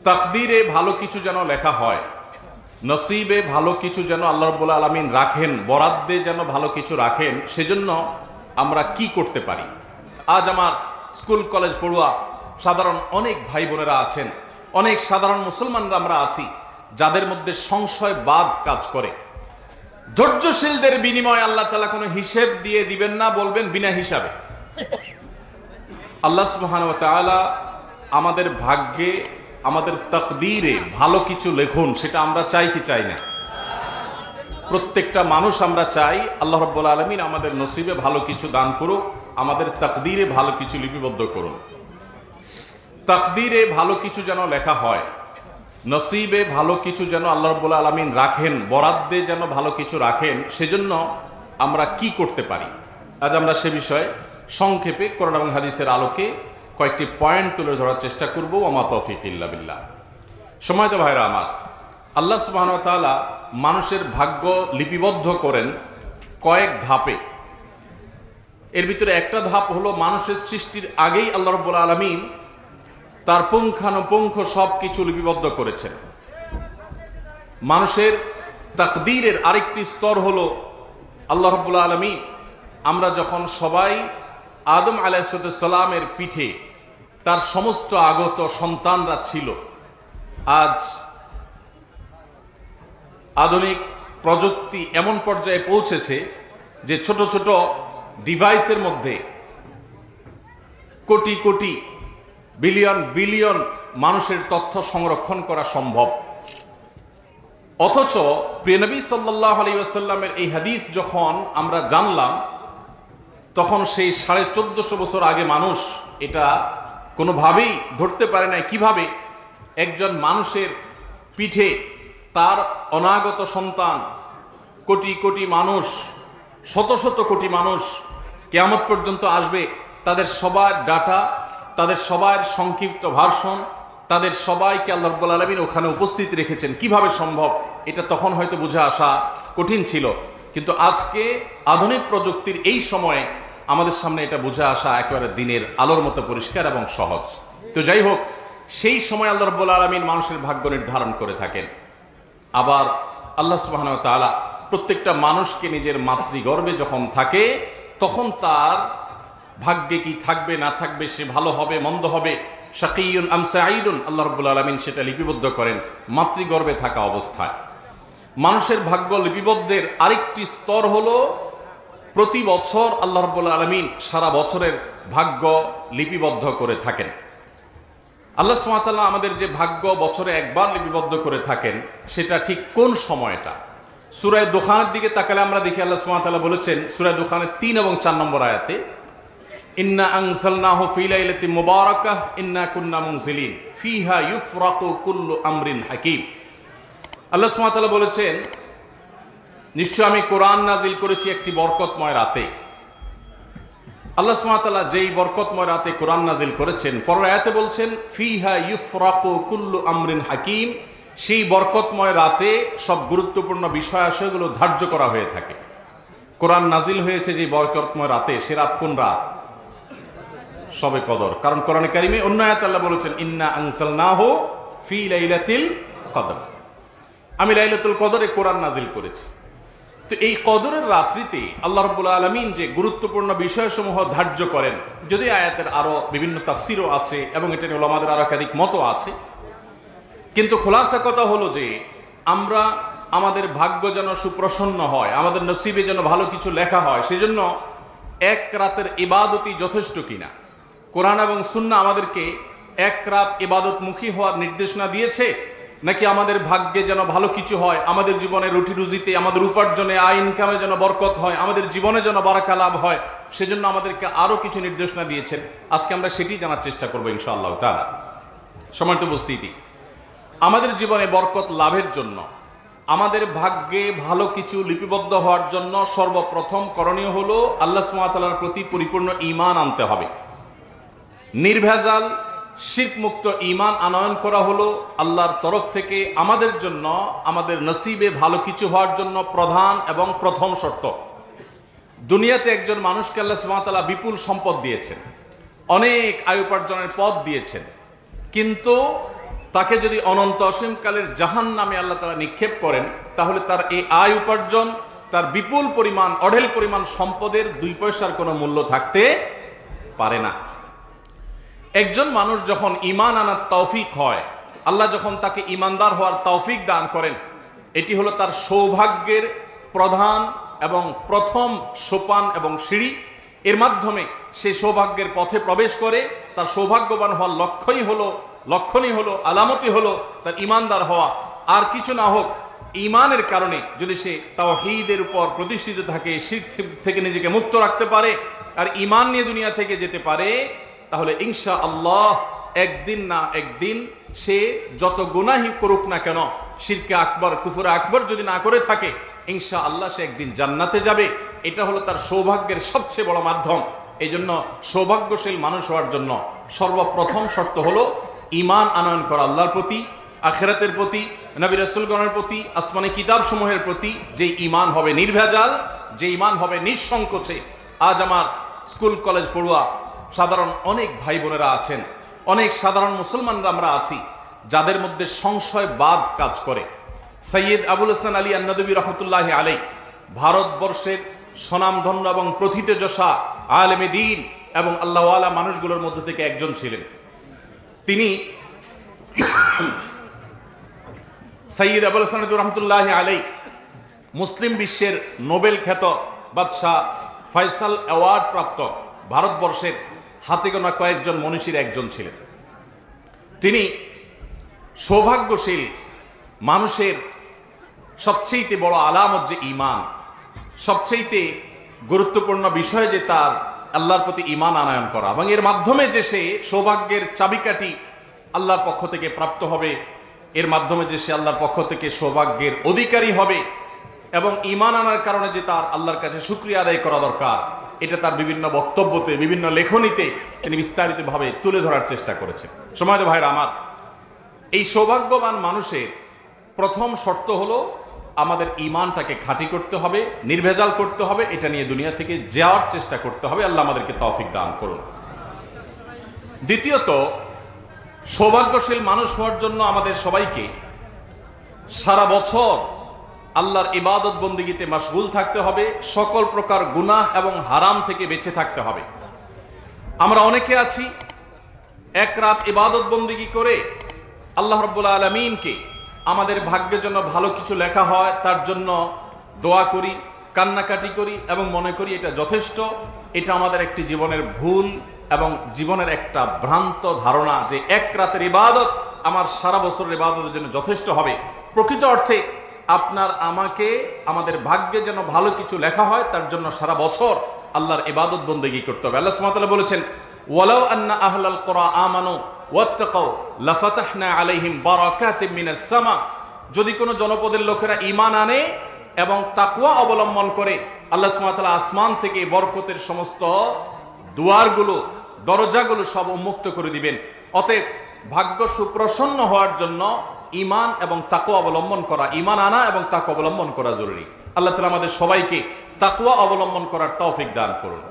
তাকদীরে ভালো কিছু যেন লেখা হয়, নসিবে ভালো কিছু যেন আল্লাহ রাব্বুল আলামিন রাখেন, বরাদ্দে যেন ভালো কিছু রাখেন, সেজন্য আমরা কি করতে পারি? আজ আমার স্কুল কলেজ পড়ুয়া সাধারণ অনেক ভাই বোনেরা আছেন, অনেক সাধারণ মুসলমানরা আমরা আছি যাদের মধ্যে সংশয়বাদ কাজ করে। ধৈর্যশীলদের বিনিময়ে আল্লাহ তাআলা কোনো হিসেব দিয়ে দিবেন না, বলবেন বিনা হিসাবে। আল্লাহ সুবহানাহু ওয়া তাআলা আমাদের ভাগ্যে, আমাদের তাকদীরে ভালো কিছু লেখুন, সেটা আমরা চাই কি চাই না? প্রত্যেকটা মানুষ আমরা চাই আল্লাহ রাব্বুল আলামিন আমাদের নসিবে ভালো কিছু দান করুক, আমাদের তাকদীরে ভালো কিছু লিপিবদ্ধ করুন। তাকদীরে ভালো কিছু যেন লেখা হয়, নসিবে ভালো কিছু যেন আল্লাহ রাব্বুল আলামিন রাখেন, বরাদ্দে যেন ভালো কিছু রাখেন, সেজন্য আমরা কি করতে পারি? আজ আমরা সে বিষয়ে সংক্ষেপে কোরআন এবং হাদিসের আলোকে কয়েকটি পয়েন্ট তুলে ধরার চেষ্টা করব। ওমা তৌফিক ইল্লা বিল্লাহ। সময়ত ভাইরা আমার, আল্লাহ সুবহানাহু ওয়া তাআলা মানুষের ভাগ্য লিপিবদ্ধ করেন কয়েক ধাপে। এর ভিতরে একটা ধাপ হলো মানুষের সৃষ্টির আগেই আল্লাহ রাব্বুল আলামিন তার পুঙ্খানুপুঙ্খ সব কিছু লিপিবদ্ধ করেছেন। মানুষের তাকদীরের আরেকটি স্তর হলো আল্লাহ রাব্বুল আলামিন, আমরা যখন সবাই আদম আলাইহিস সালামের পিঠে তার সমস্ত আগত সন্তানরা ছিল, আজ আধুনিক প্রযুক্তি এমন পর্যায়ে পৌঁছেছে যে ছোট ছোট ডিভাইসের মধ্যে কোটি কোটি, বিলিয়ন বিলিয়ন মানুষের তথ্য সংরক্ষণ করা সম্ভব। অথচ প্রিয় নবী সাল্লাল্লাহু আলাইহি ওয়াসাল্লামের এই হাদিস যখন আমরা জানলাম, তখন সেই 1450 বছর আগে মানুষ এটা কোনোভাবেই ধরতে পারে না কিভাবে একজন মানুষের পিঠে তার অনাগত সন্তান, কোটি কোটি মানুষ, শত শত কোটি মানুষ কিয়ামত পর্যন্ত আসবে, তাদের সবার ডাটা, তাদের সবার সংক্ষিপ্ত ভার্সন, তাদের সবাইকে আল্লাহ রাব্বুল আলামিন ওখানে উপস্থিত রেখেছেন। কিভাবে সম্ভব? এটা তখন হয়তো বুঝে আসা কঠিন ছিল, কিন্তু আজকে আধুনিক প্রযুক্তির এই সময়ে আমাদের সামনে এটা বুঝে আসা একেবারে দিনের আলোর মতো পরিষ্কার এবং সহজ। তো যাই হোক, সেই সময় আল্লাহ রাব্বুল আলামিন মানুষের ভাগ্য নির্ধারণ করে থাকেন। আবার আল্লাহ সুবহানাহু ওয়া তাআলা প্রত্যেকটা মানুষকে নিজের মাতৃগর্ভে যখন থাকে, তখন তার ভাগ্যে কি থাকবে না থাকবে, সে ভালো হবে মন্দ হবে, শাকিয়ুন আম সাঈদুন, আল্লাহ রাব্বুল আলামিন সেটা লিপিবদ্ধ করেন মাতৃগর্ভে থাকা অবস্থায়। মানুষের ভাগ্য লিপিবদ্ধের আরেকটি স্তর হলো প্রতি বছর আল্লাহ রাব্বুল আলামিন সারা বছরের ভাগ্য লিপিবদ্ধ করে থাকেন। আল্লাহ সুবহানাহু ওয়া তাআলা আমাদের যে ভাগ্য বছরে একবার লিপিবদ্ধ করে থাকেন, সেটা ঠিক কোন সময়টা? সূরা দুখানের দিকে তাকালে আমরা দেখি আল্লাহ সুবহানাহু ওয়া তাআলা বলেছেন সূরা দুখানের 3 এবং 4 নম্বর আয়াতে, ইন্না আনজালনাহু ফি লাইলাতিন মুবারাকাহ ইন্না কুন্না মুনজিলিন ফিহা ইউফরাকু কুল্লু আমরিন হাকিম। আল্লাহ সুবহানাহু ওয়া তাআলা বলেছেন, নিশ্চয় আমি কোরআন নাজিল করেছি একটি বরকতময় রাতে। আল্লাহ সুবহানাহু ওয়া তাআলা যেই বরকতময় রাতে কোরআন নাজিল করেছেন, পরের আয়াতে বলছেন ফিহা ইউফরাকু কুল্লু আমরিন হাকিম, সেই বরকতময় রাতে সব গুরুত্বপূর্ণ বিষয় আশয়গুলো ধার্য করা হয়ে থাকে। কোরআন নাজিল হয়েছে যে বরকতময় রাতে, সে রাত কোন রাত? শবে কদর। কারণ কোরআনে কারিমে অন্য আয়াতে আল্লাহ বলেছেন ইন্না আনজালনাহু ফি লাইলাতিল কদর, আমি লাইলাতুল কদরে কোরআন নাজিল করেছি। তো এই কদরের রাত্রিতে আল্লাহ রাব্বুল আলামিন যে গুরুত্বপূর্ণ বিষয়সমূহ ধার্য করেন, যদি আয়াতের আরো বিভিন্ন তাফসীরও আছে এবং এটা নিয়ে উলামাদের আরো একাধিক মতও আছে, কিন্তু খোলাসা কথা হলো যে আমরা আমাদের ভাগ্য যেন সুপ্রসন্ন হয়, আমাদের নসিবে যেন ভালো কিছু লেখা হয়, সেজন্য এক রাতের ইবাদতই যথেষ্ট কিনা? কোরআন এবং সুন্নাহ আমাদেরকে এক রাত ইবাদতমুখী হওয়ার নির্দেশনা দিয়েছে, নাকি আমাদের ভাগ্যে যেন ভালো কিছু হয়, আমাদের জীবনে রুটি রুজিতে, আমাদের উপার্জনে, আয় ইনকামে যেন বরকত হয়, আমাদের জীবনে যেন বারাকা লাভ হয়, সেজন্য আমাদেরকে আরো কিছু নির্দেশনা দিয়েছেন। আজকে আমরা সেটি জানার চেষ্টা করবো ইনশাআল্লাহ তাআলা। সম্মানিত উপস্থিতি, আমাদের জীবনে বরকত লাভের জন্য, আমাদের ভাগ্যে ভালো কিছু লিপিবদ্ধ হওয়ার জন্য সর্বপ্রথম করণীয় হলো আল্লাহ সুবহানাহু ওয়া তাআলার প্রতি পরিপূর্ণ ঈমান আনতে হবে। নির্ভেজাল শিরক মুক্ত ঈমান আনয়ন করা হলো আল্লাহর তরফ থেকে আমাদের জন্য, আমাদের নসিবে ভালো কিছু হওয়ার জন্য প্রধান এবং প্রথম শর্ত। দুনিয়াতে একজন মানুষকে আল্লাহ সুবহানাহু ওয়া তাআলা বিপুল সম্পদ দিয়েছেন, অনেক আয় উপার্জনের পথ দিয়েছেন, কিন্তু তাকে যদি অনন্ত অসীমকালের জাহান্নামে আল্লাহ তাআলা নিক্ষেপ করেন, তাহলে তার এই আয় উপার্জন, তার বিপুল পরিমাণ অঢেল পরিমাণ সম্পদের 2 পয়সার কোনো মূল্য থাকতে পারে না। একজন মানুষ যখন ঈমান আনার তৌফিক হয়, আল্লাহ যখন তাকে ঈমানদার হওয়ার তৌফিক দান করেন, এটি হলো তার সৌভাগ্যের প্রধান এবং প্রথম সোপান এবং সিঁড়ি। এর মাধ্যমে সে সৌভাগ্যের পথে প্রবেশ করে। তার সৌভাগ্যবান হওয়ার লক্ষণই হলো আলামতই হলো তার ঈমানদার হওয়া। আর কিছু না হোক, ঈমানের কারণে যদি সে তাওহীদের উপর প্রতিষ্ঠিত থাকে, শিরক থেকে নিজেকে মুক্ত রাখতে পারে আর ঈমান নিয়ে দুনিয়া থেকে যেতে পারে, তাহলে ইনশাআল্লাহ একদিন না একদিন সে যত গুনাহই করুক না কেন, শিরকে আকবর কুফরে আকবর যদি না করে থাকে, ইনশাআল্লাহ সে একদিন জান্নাতে যাবে। এটা হলো তার সৌভাগ্যের সবচেয়ে বড় মাধ্যম। এই জন্য সৌভাগ্যশীল মানুষ হওয়ার জন্য সর্বপ্রথম শর্ত হলো ঈমান আনয়ন করা আল্লাহর প্রতি, আখিরাতের প্রতি, নবী রাসূলগণের প্রতি, আসমানি কিতাব সমূহের প্রতি। যে ঈমান হবে নির্ভেজাল, যে ঈমান হবে নিঃসংকোচে। আজ আমার স্কুল কলেজ পড়ুয়া সাধারণ অনেক ভাই বোনেরা আছেন, অনেক সাধারণ মুসলমানরা আমরা আছি, যাদের মধ্যে সংশয়বাদ কাজ করে। সৈয়দ আবুল হাসান আলী আন-নদভী রহমতুল্লাহি আলাইহি ভারতবর্ষের স্বনামধন্য এবং প্রথিতযশা আলেমে দ্বীন এবং আল্লাহওয়ালা মানুষগুলোর মধ্যে থেকে একজন ছিলেন। তিনি সৈয়দ আবুল হাসান রহমতুল্লাহি আলাইহি মুসলিম বিশ্বের নোবেল খ্যাত বাদশাহ ফয়সাল অ্যাওয়ার্ড প্রাপ্ত ভারতবর্ষের হাতে গোনা কয়েকজন মনীষীর একজন ছিলেন। তিনি সৌভাগ্যশীল মানুষের সবচেয়ে বড় আলামত যে ঈমান, সবচেয়ে গুরুত্বপূর্ণ বিষয় যে তার আল্লাহর প্রতি ঈমান আনয়ন করা, এবং এর মাধ্যমে যে সে সৌভাগ্যের চাবিকাঠি আল্লাহর পক্ষ থেকে প্রাপ্ত হবে, এর মাধ্যমে যে সে আল্লাহর পক্ষ থেকে সৌভাগ্যের অধিকারী হবে, এবং ঈমান আনার কারণে যে তার আল্লাহর কাছে শুকরিয়া আদায় করা দরকার, এটা তার বিভিন্ন বক্তব্যতে, বিভিন্ন লেখনীতে তিনি বিস্তারিতভাবে তুলে ধরার চেষ্টা করেছেন। সম্মানিত ভাইরা আমার, এই সৌভাগ্যবান মানুষের প্রথম শর্ত হলো আমাদের ঈমানটাকে খাঁটি করতে হবে, নির্ভেজাল করতে হবে, এটা নিয়ে দুনিয়া থেকে যাওয়ার চেষ্টা করতে হবে। আল্লাহ আমাদেরকে তৌফিক দান করুন। দ্বিতীয়ত, সৌভাগ্যশীল মানুষ হওয়ার জন্য আমাদের সবাইকে সারা বছর আল্লাহর ইবাদত বন্দেগীতে মাশগুল থাকতে হবে, সকল প্রকার গুনাহ এবং হারাম থেকে বেঁচে থাকতে হবে। আমরা অনেকে আছি এক রাত ইবাদত বন্দেগী করে আল্লাহ রাব্বুল আলামিনকে আমাদের ভাগ্যের জন্য ভালো কিছু লেখা হয় তার জন্য দোয়া করি, কান্নাকাটি করি এবং মনে করি এটা যথেষ্ট। এটা আমাদের একটি জীবনের ভুল এবং জীবনের একটা ভ্রান্ত ধারণা যে এক রাতের ইবাদত আমার সারা বছরের ইবাদতের জন্য যথেষ্ট হবে। প্রকৃত অর্থে আপনার আমাকে আমাদের ভাগ্যে যেন ভালো কিছু লেখা হয় তার জন্য সারা বছর আল্লাহর ইবাদত বন্দেগী করতে হবে। আল্লাহ সুবহানাহু ওয়া তাআলা বলেছেন, ওয়ালাউ আন্না আহলাল কুরা আমানু ওয়াত্তাকাউ লাফাতাহনা আলাইহিম বারাকাতিম মিনাস সামা। যদি কোনো জনপদের লোকেরা ঈমান আনে এবং তাকওয়া অবলম্বন করে, আল্লাহ সুবহানাহু ওয়া তাআলা আসমান থেকে বরকতের সমস্ত দুয়ারগুলো, দরজাগুলো সব উন্মুক্ত করে দিবেন। অতএব ভাগ্য সুপ্রসন্ন হওয়ার জন্য ঈমান এবং তাকওয়া অবলম্বন করা, ঈমান আনা এবং তাকওয়া অবলম্বন করা জরুরি। আল্লাহ তাআলা আমাদের সবাইকে তাকওয়া অবলম্বন করার তৌফিক দান করুন।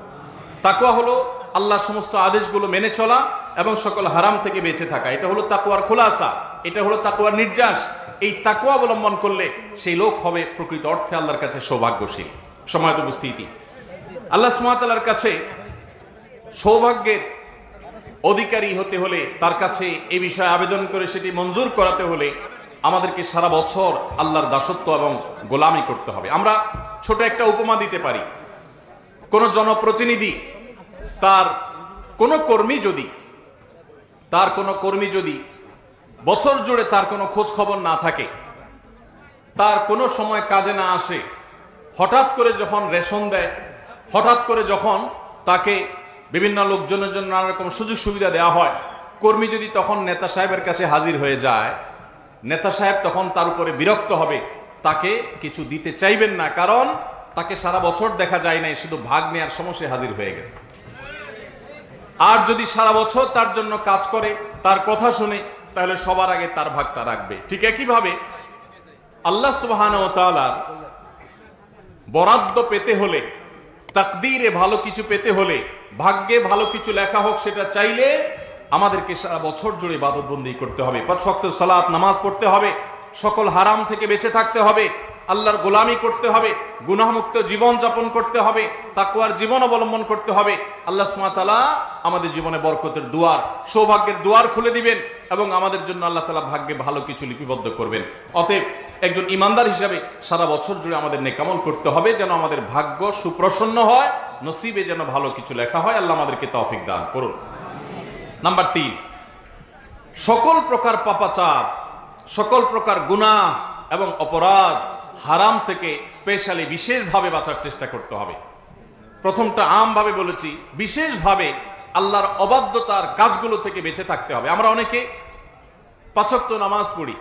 তাকওয়া হলো আল্লাহর সমস্ত আদেশগুলো মেনে চলা এবং সকল হারাম থেকে বেঁচে থাকা। এটা হলো তাকওয়ার খোলাসা, এটা হলো তাকওয়ার নির্যাস। এই তাকওয়া অবলম্বন করলে সেই লোক হবে প্রকৃত অর্থে আল্লাহর কাছে সৌভাগ্যশীল। সম্মানিত উপস্থিতি, আল্লাহ সুবহানাহু ওয়া তাআলার কাছে সৌভাগ্যের অধিকারী হতে হলে, তার কাছে এই বিষয়ে আবেদন করে সেটি মঞ্জুর করাতে হলে আমাদেরকে সারা বছর আল্লাহর দাসত্ব এবং গোলামি করতে হবে। আমরা ছোট একটা উপমা দিতে পারি। কোন জনপ্রতিনিধি তার কোনো কর্মী যদি বছর জুড়ে তার কোনো খোঁজ খবর না থাকে, তার কোনো সময় কাজে না আসে, হঠাৎ করে যখন রেশন দেয়, হঠাৎ করে যখন তাকে বিভিন্ন লোকজনের জন্য নানা রকম সুযোগ সুবিধা দেওয়া হয়, কর্মী যদি তখন নেতা সাহেবের কাছে হাজির হয়ে যায়, নেতা সাহেব তখন তার উপরে বিরক্ত হবে, তাকে কিছু দিতে চাইবেন না, কারণ তাকে সারা বছর দেখা যায় নাই, শুধু ভাগ নেওয়ার সমস্যা হাজির হয়ে গেছে। আর যদি সারা বছর তার জন্য কাজ করে, তার কথা শুনে, তাহলে সবার আগে তার ভাগটা রাখবে। ঠিক একইভাবে আল্লাহ সুবহানাহু ওয়া তাআলার বরাদ্দ পেতে হলে, তাকদীরে ভালো কিছু পেতে হলে, ভাগ্যে ভালো কিছু লেখা হোক সেটা চাইলে আমাদেরকে সারা বছর জুড়ে ইবাদতবন্দি করতে হবে, 5 ওয়াক্ত সালাত নামাজ পড়তে হবে, সকল হারাম থেকে বেঁচে থাকতে হবে, আল্লাহর গোলামি করতে হবে, গুনাহমুক্ত জীবন যাপন করতে হবে, তাকওয়ার জীবন অবলম্বন করতে হবে। আল্লাহ সুবহানাহু ওয়া তাআলা আমাদের জীবনে বরকতের দুয়ার, সৌভাগ্যের দুয়ার খুলে দিবেন এবং আমাদের জন্য আল্লাহ তাআলা ভাগ্যে ভালো কিছু লিপিবদ্ধ করবেন। অতএব একজন ইমানদার হিসাবে সারা বছর জুড়ে আমাদের নেকামল করতে হবে, যেন আমাদের ভাগ্য সুপ্রসন্ন হয়, নসিবে যেন ভালো কিছু লেখা হয়। আল্লাহ আমাদেরকে তৌফিক দান করুন। নাম্বার 3, সকল প্রকার পাপাচার, সকল প্রকার গুনাহ এবং অপরাধ, হারাম থেকে স্পেশালি বিশেষভাবে বাঁচার চেষ্টা করতে হবে। প্রথমটা আমভাবে বলেছি, বিশেষভাবে আল্লাহর অবাধ্যতার কাজগুলো থেকে বেঁচে থাকতে হবে। আমরা অনেকে 5 ওয়াক্ত নামাজ পড়ি,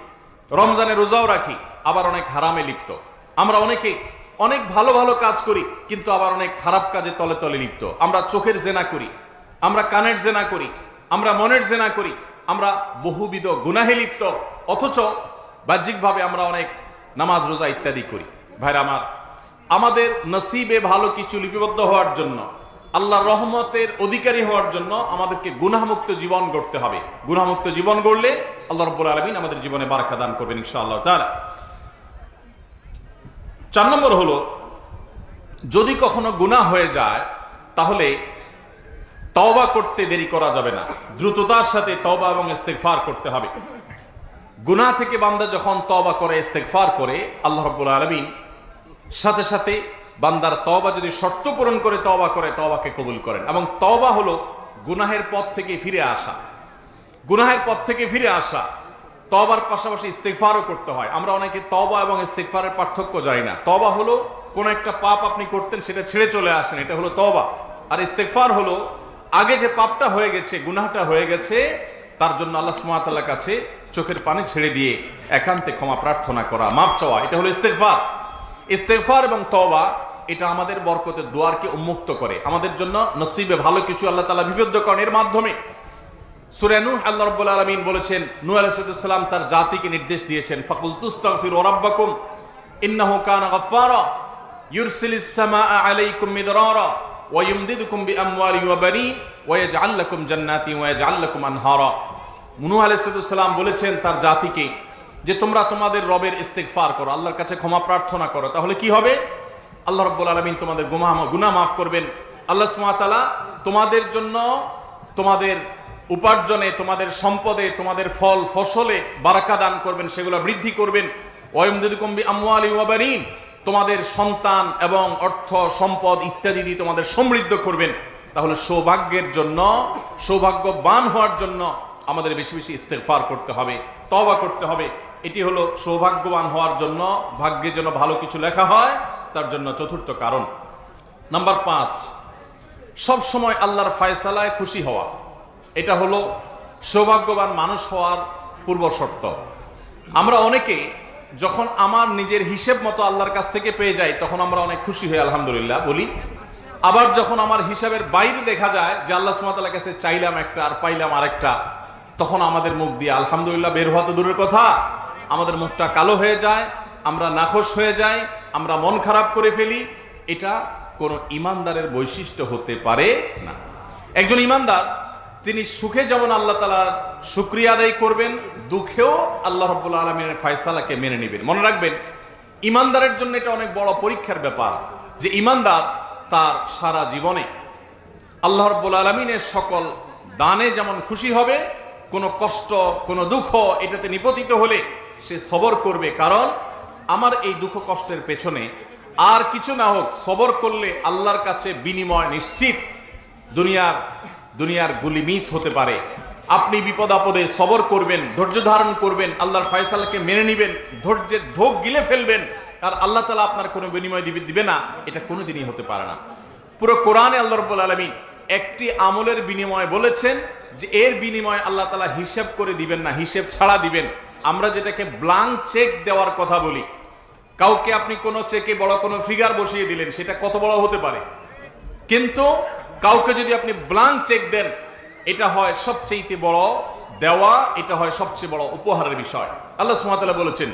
রমজানে রোজাও রাখি, আবার অনেক হারামে লিপ্ত। আমরা অনেকে অনেক ভালো ভালো কাজ করি, কিন্তু আবার অনেক খারাপ কাজে তলে তলে লিপ্ত। আমরা চোখের জেনা করি, আমরা কানের জেনা করি, আমরা মনের জেনা করি, আমরা বহুবিধ গুনাহে লিপ্ত, অথচ বাহ্যিকভাবে আমরা অনেক নামাজ রোজা ইত্যাদি করি। ভাইরা আমার, আমাদের নসিবে ভালো কিছু লিপিবদ্ধ হওয়ার জন্য, আল্লাহর রহমতের অধিকারী হওয়ার জন্য আমাদেরকে গুনাহমুক্ত জীবন গড়তে হবে। গুনাহমুক্ত জীবন গড়লে আল্লাহ রাব্বুল আলামিন আমাদের জীবনে বারাকা দান করবেন ইনশাআল্লাহ তাআলা। 4 নম্বর হলো, যদি কখনো গুনাহ হয়ে যায় তাহলে তওবা করতে দেরি করা যাবে না, দ্রুততার সাথে তওবা এবং ইস্তেগফার করতে হবে। গুনাহ থেকে বান্দা যখন তওবা করে, ইস্তেগফার করে, আল্লাহ রাব্বুল আলামিন সাথে সাথে বান্দার তওবা যদি শর্ত পূরণ করে তওবা করে, তওবাকে কবুল করেন। এবং তওবা হলো গুনাহের পথ থেকে ফিরে আসা, গুনাহের পথ থেকে ফিরে আসা। তওবার পাশাপাশি ইস্তেগফারও করতে হয়। আমরা অনেকে তওবা এবং ইস্তেগফারের পার্থক্য জানি না। তওবা হলো কোন একটা পাপ আপনি করতেন, সেটা ছেড়ে চলে আসেন, এটা হলো তওবা। আর ইস্তেগফার হলো আগে যে পাপটা হয়ে গেছে, গুনাহটা হয়ে গেছে, তার জন্য আল্লাহ সুবহানাহু ওয়া তাআলার কাছে চোখের পানি ছেড়ে দিয়ে একান্তে ক্ষমা প্রার্থনা করা, মাপ চাওয়া, এটা হলো ইস্তেগফার। ইস্তেগফার এবং তওবা এটা আমাদের বরকতের দুয়ারকে উন্মুক্ত করে, আমাদের জন্য নসিবে ভালো কিছু আল্লাহ তাআলা বিবদ্ধ করেন এর মাধ্যমে। সূরা নূহ আল্লাহ রাব্বুল আলামিন বলেছেন, নূহ আলাইহিস সালাম তার জাতিকে নির্দেশ দিয়েছেন, ফাকুলতুস্তাগফিরু রাব্বাকুম ইন্নাহু কানা গাফফারা ইউরসিলিস সামাআ আলাইকুম মিদরারা ওয়া ইউমদিদুকুম বিআমওয়ালিন ওয়া বানিন ওয়া ইয়াজআল লাকুম জান্নাতিন ওয়া ইয়াজআল লাকুম আনহারা। নূহ আলাইহিস সালাম বলেছেন তার জাতিকে যে তোমরা তোমাদের রবের ইস্তেগফার করো, আল্লাহর কাছে ক্ষমা প্রার্থনা করো, তাহলে কি হবে? আল্লাহ রাব্বুল আলামিন তোমাদের গুনাহ মাফ করবেন। আল্লাহ সুবহানাহু ওয়া তাআলা তোমাদের জন্য, তোমাদের উপার্জনে, তোমাদের সম্পদে, তোমাদের ফল ফসলে বারাকা দান করবেন, সেগুলো বৃদ্ধি করবেন। ওয়া ইউমদিদুকুম বিআমওয়ালিন ওয়া বানিন, তোমাদের সন্তান এবং অর্থ সম্পদ ইত্যাদি দিয়ে তোমাদের সমৃদ্ধ করবেন। তাহলে সৌভাগ্যের জন্য, সৌভাগ্যবান হওয়ার জন্য আমাদের বেশি বেশি ইস্তেগফার করতে হবে, তওবা করতে হবে। এটি হলো সৌভাগ্যবান হওয়ার জন্য, ভাগ্যের জন্য ভালো কিছু লেখা হয়, তার জন্য চতুর্থ কারণ। নাম্বার 5, সব সময় আল্লাহর ফয়সালায় খুশি হওয়া, এটা হলো সৌভাগ্যবান মানুষ হওয়ার পূর্ব শর্ত। আমরা অনেকে যখন আমার নিজের হিসেব মতো আল্লাহর কাছ থেকে পেয়ে যাই, তখন আমরা অনেক খুশি হই, আলহামদুলিল্লাহ বলি। আবার যখন আমার হিসাবের বাইরে দেখা যায় যে আল্লাহ সুবহানাহু ওয়া তাআলার কাছে চাইলাম একটা আর পাইলাম আরেকটা, তখন আমাদের মুখ দিয়ে আলহামদুলিল্লাহ বের হওয়া তো দূরের কথা, আমাদের মুখটা কালো হয়ে যায়, আমরা নাখোশ হয়ে যাই, আমরা মন খারাপ করে ফেলি। এটা কোনো ইমানদারের বৈশিষ্ট্য হতে পারে না। একজন ইমানদার তিনি সুখে যেমন আল্লাহ তাআলার শুকরিয়া আদায় করবেন, দুঃখেও আল্লাহ রাব্বুল আলামিনের ফয়সালাকে মেনে নেবেন। মনে রাখবেন, ইমানদারের জন্য এটা অনেক বড় পরীক্ষার ব্যাপার যে ইমানদার তার সারা জীবনে আল্লাহ রাব্বুল আলামিনের সকল দানে যেমন খুশি হবে, কোনো কষ্ট, কোনো দুঃখ এটাতে নিপতিত হলে সে সবর করবে, কারণ আমার এই দুঃখ কষ্টের পেছনে আর কিছু না হোক, সবর করলে আল্লাহর কাছে বিনিময় নিশ্চিত। দুনিয়ার গুলি মিস হতে পারে, আপনি বিপদ আপদে সবর করবেন, ধৈর্য ধারণ করবেন, আল্লাহর ফয়সালাকে মেনে নেবেন, ধৈর্যের ঢোক গিলে ফেলবেন, আর আল্লাহ তাআলা আপনার কোনো বিনিময় দিবে না, এটা কোনোদিনই হতে পারে না। পুরো কোরআনে আল্লাহ রাব্বুল আলামিন একটি আমলের বিনিময় বলেছেন যে এর বিনিময় আল্লাহ তাআলা হিসাব করে দিবেন না, হিসাব ছাড়া দিবেন। আমরা যেটাকে ব্ল্যাঙ্ক চেক দেওয়ার কথা বলি, কাউকে আপনি কোনো চেকে বড় কোনো ফিগার বসিয়ে দিলেন, সেটা কত বড় হতে পারে, কিন্তু কাউকে যদি আপনি ব্ল্যাঙ্ক চেক দেন, এটা হয় সবচেয়ে বড় দেওয়া, এটা হয় সবচেয়ে বড় উপহারের বিষয়। আল্লাহ সুবহানাহু ওয়া তাআলা বলেছেন,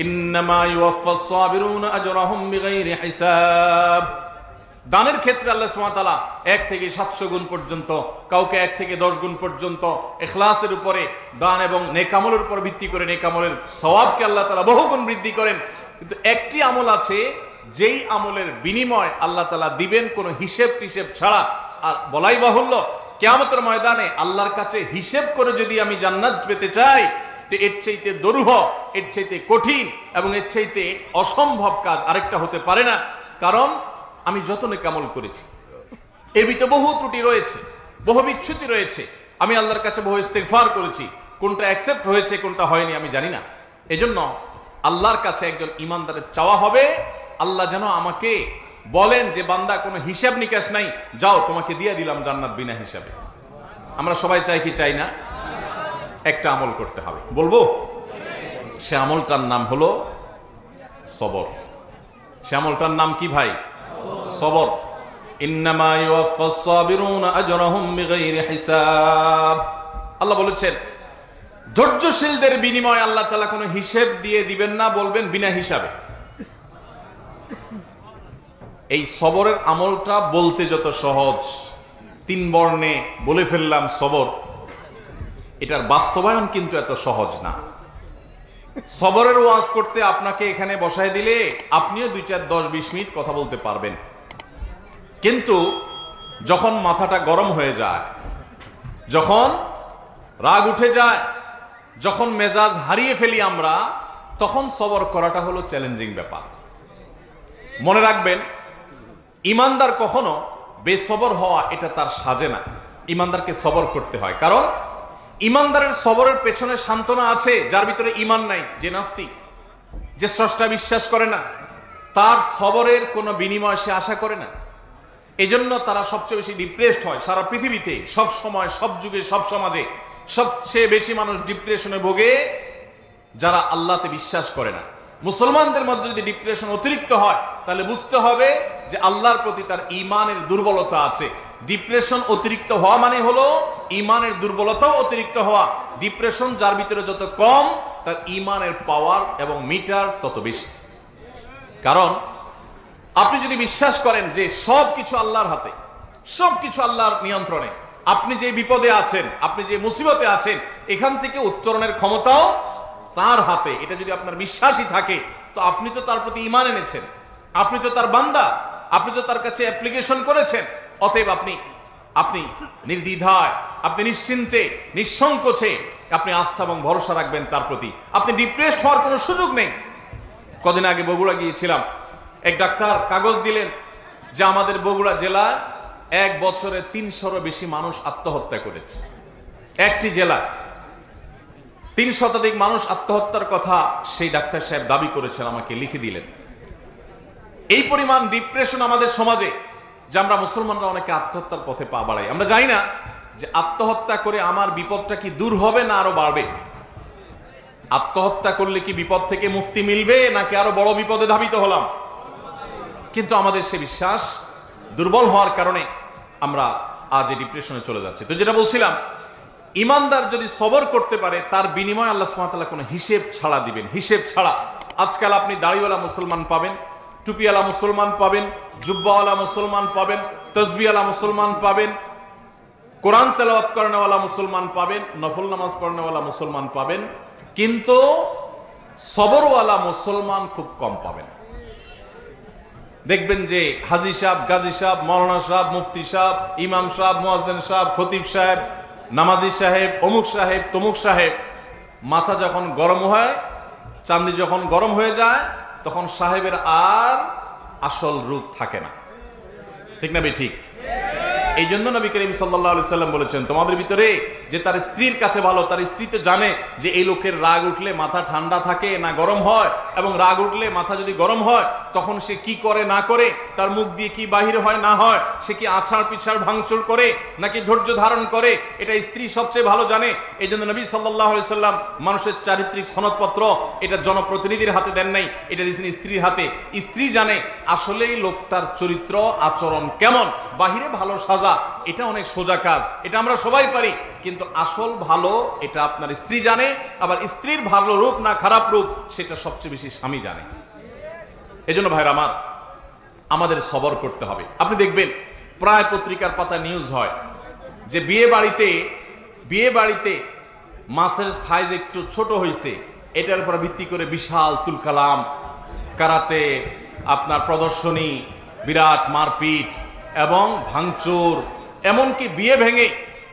ইন্নামা ইউওয়াফাস সাবিরুনা আজরাহুম বিগাইরি হিসাব। দানের ক্ষেত্রে আল্লাহ সুবহানাহু ওয়া তাআলা 1 থেকে 700 গুণ পর্যন্ত, কাউকে 1 থেকে 10 গুণ পর্যন্ত, ইখলাসের উপরে, দান এবং নেক আমলের উপর ভিত্তি করে নেক আমলের সওয়াবকে আল্লাহ তাআলা বহুগুণ বৃদ্ধি করেন। কিন্তু একটি আমল আছে যেই আমলের বিনিময় আল্লাহ তাআলা দিবেন কোনো হিসেব টিসেব ছাড়া। আর বলাই বাহুল্য, কিয়ামতের ময়দানে আল্লাহর কাছে হিসেব করে যদি আমি জান্নাত পেতে চাই, তো এর চাইতে দুরূহ, এর চাইতে কঠিন এবং এর চাইতে অসম্ভব কাজ আরেকটা হতে পারে না। কারণ আমি যত নেক আমল করেছি এর ভিতরে বহু ত্রুটি রয়েছে, বহু বিচ্যুতি রয়েছে। আমি আল্লাহর কাছে বহু ইস্তেগফার করেছি, কোনটা অ্যাকসেপ্ট হয়েছে কোনটা হয়নি আমি জানি না। এজন্য আল্লাহর কাছে একজন ইমানদারের চাওয়া হবে, আল্লাহ যেন আমাকে বলেন যে বান্দা কোনো হিসাব নিকাশ নাই, যাও তোমাকে দিয়ে দিলাম জান্নাত বিনা হিসাবে। আমরা সবাই চাই কি চাই না? একটা আমল করতে হবে, বলবো সে আমলটার নাম হলো সবর। সে আমলটার নাম কি ভাই? সবর। ইন্নামা ইউওয়াফাস সাবিরুনা আজরাহুম বিগাইরি হিসাব। আল্লাহ বলেছেন ধৈর্যশীলদের বিনিময় আল্লাহ তাআলা কোনো হিসাব দিয়ে দিবেন না, বলবেন বিনা হিসাবে। এই সবরের আমলটা বলতে যত সহজ, 3 বর্ণে বলে ফেললাম সবর, এটার বাস্তবায়ন কিন্তু এত সহজ না। সবরের ওয়াজ করতে আপনাকে এখানে বসায় দিলে আপনিও 2, 4, 10, 20 মিনিট কথা বলতে পারবেন, কিন্তু যখন মাথাটা গরম হয়ে যায়, যখন রাগ উঠে যায়, যখন মেজাজ হারিয়ে ফেলি আমরা, তখন সবর করাটা হলো চ্যালেঞ্জিং ব্যাপার। মনে রাখবেন, ইমানদার কখনো বেসবর হওয়া এটা তার সাজে না। ইমানদারকে সবর করতে হয়, কারণ ইমানদারের সবরের পেছনে সান্ত্বনা আছে। যার ভিতরে ইমান নাই, যে নাস্তিক, যে স্রষ্টা বিশ্বাস করে না, তার সবরের কোনো বিনিময় সে আশা করে না। এজন্য তারা সবচেয়ে বেশি ডিপ্রেসড হয় সারা পৃথিবীতে, সব সময়, সব যুগে, সব সমাজে সবচেয়ে বেশি মানুষ ডিপ্রেশনে ভোগে যারা আল্লাহতে বিশ্বাস করে না। মুসলমানদের মধ্যে যদি ডিপ্রেশন অতিরিক্ত হয়, তাহলে বুঝতে হবে যে আল্লাহর প্রতি তার ঈমানের দুর্বলতা আছে। ডিপ্রেশন অতিরিক্ত হওয়া মানে হলো ঈমানের দুর্বলতাও অতিরিক্ত হওয়া। ডিপ্রেশন যার ভিতরে যত কম, তার ঈমানের পাওয়ার এবং মিটার তত বেশি। কারণ আপনি যদি বিশ্বাস করেন যে সবকিছু আল্লাহর হাতে, সবকিছু আল্লাহর নিয়ন্ত্রণে, আপনি যে বিপদে আছেন, আপনি যে মুসিবতে আছেন, এখান থেকে উত্তরণের ক্ষমতাও তার হাতে, এটা যদি আপনার বিশ্বাসই থাকে, তো আপনি তো তার প্রতি ঈমান এনেছেন, আপনি তো তার বান্দা, আপনি তো তার কাছে অ্যাপ্লিকেশন করেছেন। অতএব আপনি নির্দ্বিধায়, আপনি নিশ্চিন্তে, নিঃসংকোচে আপনি আস্থা এবং ভরসা রাখবেন তার প্রতি। আপনি ডিপ্রেসড হওয়ার কোনো সুযোগ নেই। কদিন আগে বগুড়া গিয়েছিলাম, এক ডাক্তার কাগজ দিলেন যে আমাদের বগুড়া জেলায় 1 বছরে 300-এরও বেশি মানুষ আত্মহত্যা করেছে। একটি জেলা 3 শতাধিক মানুষ আত্মহত্যার কথা সেই ডাক্তার সাহেব দাবি করেছেন, আমাকে লিখে দিলেন। এই পরিমাণ ডিপ্রেশন আমাদের সমাজে যে আমরা মুসলমানরা অনেকে আত্মহত্যার পথে পা বাড়াই। আমরা জানি না যে আত্মহত্যা করে আমার বিপদটা কি দূর হবে না আরো বাড়বে। আত্মহত্যা করলে কি বিপদ থেকে মুক্তি মিলবে, নাকি আরো বড় বিপদে ধাবিত হলাম? কিন্তু আমাদের সে বিশ্বাস দুর্বল হওয়ার কারণে আমরা আজ এই ডিপ্রেশনে চলে যাচ্ছি। তো যেটা বলছিলাম, ইমানদার যদি সবর করতে পারে, তার বিনিময় আল্লাহ সুবহানাহু ওয়া তাআলা কোনো হিসেব ছাড়া দিবেন, হিসেব ছাড়া। আজকাল আপনি দাড়িওয়ালা মুসলমান পাবেন, টুপিওয়ালা মুসলমান পাবেন, জুব্বাওয়ালা মুসলমান পাবেন, তসবিহওয়ালা মুসলমান পাবেন, কোরআন তেলাওয়াত করেনওয়ালা মুসলমান পাবেন, নফল নামাজ পড়নেওয়ালা মুসলমান পাবেন, কিন্তু সবরওয়ালা মুসলমান খুব কম পাবেন। দেখবেন যে হাজী সাহেব, গাজী সাহেব, মাওলানা সাহেব, মুফতি সাহেব, ইমাম সাহেব, মুয়াজ্জিন সাহেব, খতিব সাহেব, নামাজি সাহেব, অমুক সাহেব, তমুক সাহেব, মাথা যখন গরম হয়, চান্দি যখন গরম হয়ে যায়, তখন সাহেবের আর আসল রূপ থাকে না। ঠিক না ঠিক? এই জন্য নবী করিম সাল্লাল্লাহু আলাইহি সাল্লাম বলেছেন, তোমাদের ভিতরে যে তার স্ত্রীর কাছে ভালো, তার স্ত্রী তো জানে যে এই লোকের রাগ উঠলে মাথা ঠান্ডা থাকে না গরম হয়, এবং রাগ উঠলে মাথা যদি গরম হয় তখন সে কি করে না করে, তার মুখ দিয়ে কি বাহির হয় না হয়, সে কি আছাড় পিছাড় ভাঙচুর করে নাকি ধৈর্য ধারণ করে, এটা স্ত্রী সবচেয়ে ভালো জানে। এই জন্য নবী সাল্লাল্লাহু আলাইহি সাল্লাম মানুষের চারিত্রিক সনদপত্র এটা জনপ্রতিনিধির হাতে দেন নাই, এটা দিয়েছেন স্ত্রীর হাতে। স্ত্রী জানে আসলেই লোকটার চরিত্র আচরণ কেমন। বাহিরে ভালো সাজা এটা অনেক সোজা কাজ, এটা আমরা সবাই পারি, কিন্তু আসল ভালো এটা আপনার স্ত্রী জানে। আবার স্ত্রীর ভালো রূপ না খারাপ রূপ সেটা সবচেয়ে বেশি স্বামী জানে। এজন্য ভাইরা আমার, আমাদের সবর করতে হবে। আপনি দেখবেন প্রায় পত্রিকার পাতা নিউজ হয় যে বিয়ে বাড়িতে মাছের সাইজ একটু ছোট হয়েছে, এটার উপর ভিত্তি করে বিশাল তুলকালাম, কারাতে আপনার প্রদর্শনী, বিরাট মারপিট এবং ভাঙচুর, এমনকি বিয়ে ভেঙে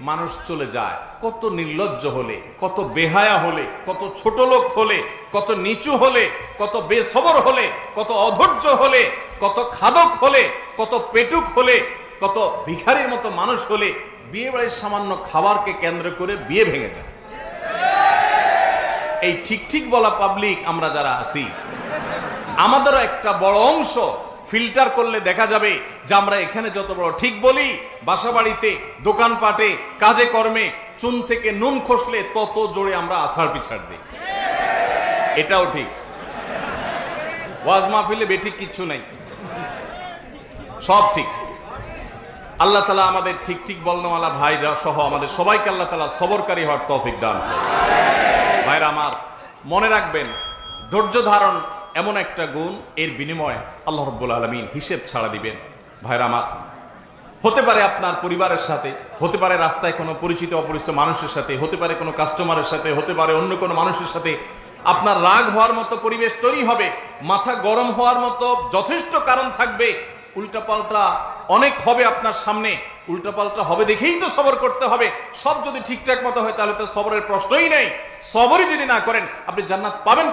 মানুষ চলে যায়। কত নির্লজ্জ হলে, কত বেহায়া হলে, কত ছোট লোক হলে, কত নিচু হলে, কত বেসবর হলে, কত অধৈর্য হলে, কত খাদক হলে, কত পেটুক হলে, কত ভিখারির মতো মানুষ হলে বিয়ে বাড়ির সামান্য খাবারকে কেন্দ্র করে বিয়ে ভেঙে যায়। এই ঠিক ঠিক বলা পাবলিক আমরা যারা আছি, আমাদেরও একটা বড় অংশ ফিল্টার করলে দেখা যাবে যে আমরা এখানে যত বড় ঠিক বলি, বাসা বাড়িতে, দোকানপাটে, কাজে কর্মে চুন থেকে নুন খসলে তত জোরে আমরা আষাঢ় পিছাড় দিই। এটাও ঠিক। ওয়াজ মাহফিলে বেঠিক কিচ্ছু নাই, সব ঠিক। আল্লাহ তাআলা আমাদের ঠিক ঠিক বলনেওয়ালা ভাইরা সহ আমাদের সবাইকে আল্লাহ তাআলা সবরকারী হওয়ার তৌফিক দান করুন। ভাইরা আমার, মনে রাখবেন ধৈর্য ধারণ এমন একটা গুণ, এর বিনিময়ে আল্লাহ রাব্বুল আলামিন হিসেব ছাড়া দিবেন। ভাইরা আমার, হতে পারে আপনার পরিবারের সাথে, হতে পারে রাস্তায় কোনো পরিচিত অপরিচিত মানুষের সাথে, হতে পারে কোনো কাস্টমারের সাথে, হতে পারে অন্য কোনো মানুষের সাথে আপনার রাগ হওয়ার মতো পরিবেশ তৈরি হবে, মাথা গরম হওয়ার মতো যথেষ্ট কারণ থাকবে, উল্টাপাল্টা অনেক হবে আপনার সামনে, উল্টাপাল্টা হবে দেখেই তো সবর করতে হবে। সব যদি ঠিকঠাক মতো হয় তাহলে তো সবরের প্রশ্নই নেই। সবরই যদি না করেন আপনি জান্নাত পাবেন